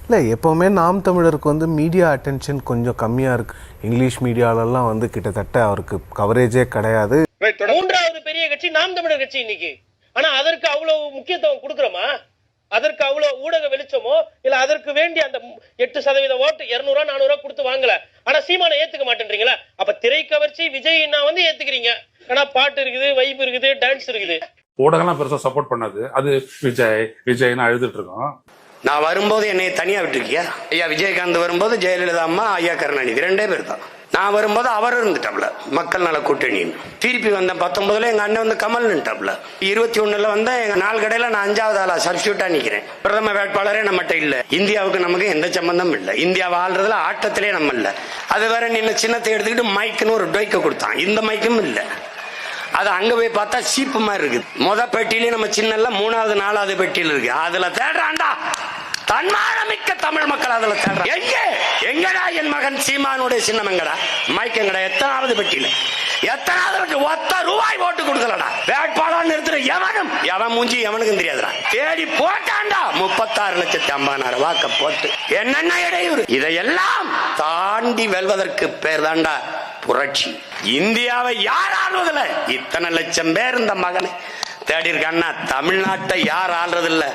இல்லை, எப்போவுமே நாம் தமிழருக்கு வந்து மீடியா அட்டென்ஷன் கொஞ்சம் கம்மியாக இருக்குது. இங்கிலீஷ் மீடியாலெல்லாம் வந்து கிட்டத்தட்ட அவருக்கு கவரேஜே கிடையாது. மூன்றாவது பெரிய கட்சி நாம் தமிழர் கட்சி இன்னைக்கு. ஆனா அதற்கு அவ்வளவு முக்கியத்துவம் கொடுக்குறோமா? அதற்கு அவ்வளவு ஊடக வெளிச்சமோ இல்ல அதற்கு வேண்டிய அந்த 8% ஓட்டு 200 400 கொடுத்து வாங்கல. ஆனா சீமானை ஏத்துக்க மாட்டேன்றீங்களா? அப்ப திரை கவர்ச்சி விஜய் நான் வந்து ஏத்துக்கிறீங்க. ஆனா பாட்டு இருக்குது, வைப் இருக்குது, டான்ஸ் இருக்குது. ஊடகம்லாம் பெருசா சப்போர்ட் பண்ணாது. அது விஜய்னு அழுதுட்டு இருக்கோம். நான் வரும்போது என்னை தனியா விட்டுருக்கியா? ஐயா விஜயகாந்த் வரும்போது ஜெயலலிதா அம்மா, ஐயா கருணாநிதி 2 பேர் தான். நான் வரும்போது அவர் இருந்துட்டாப்ல மக்கள் நல கூட்டணி. திருப்பி வந்த 19 எங்க அண்ணன் வந்து கமல் நின்ட்டாப்ல. 21 வந்து எங்க 4 கடையில நான் 5வது ஆளா சப்ஸ்டியூட்டா நிக்கிறேன். பிரதம வேட்பாளரே நம்மகிட்ட இல்ல. இந்தியாவுக்கு நமக்கு எந்த சம்பந்தமும் இல்ல. இந்தியாவை ஆள்றதுல ஆட்டத்திலே நம்ம இல்ல. அது வேற நின்ன சின்னத்தை எடுத்துக்கிட்டு மைக்குன்னு ஒரு டொய்க்க கொடுத்தான். இந்த மைக்கும் இல்ல. அது அங்க போய் பார்த்தா சீப்பு மாதிரி இருக்குது. முத பெட்டியிலே நம்ம சின்னல 3வது 4வது பெட்டியில இருக்கு. அதுல தேடுறான்டா தன்மானமிக்க தமிழ் மக்கள். அதுல தேடுறான். எங்கடா என் மகன் சீமானுடைய சின்னம் எங்கடா? மைக் எங்கடா? எத்தனாவது பெட்டியில? எத்தனாவது? ₹1 ஓட்டு கொடுக்கலடா. வேட்பாளர் நிறுத்துற எவன் மூஞ்சி எவனுக்கும் தெரியாதுடா. தேடி போட்டான்டா 36,50,000 வாக்க போட்டு. என்னென்ன இடையூறு? இதையெல்லாம் தாண்டி வெல்வதற்கு பேர் தாண்டா புரட்சி. இந்தியாவை யார் ஆள்வதில்ல? இத்தனை லட்சம் பேர் இந்த மகனை தேடி இருக்கான்னா தமிழ்நாட்டை யார் ஆள்றதில்ல?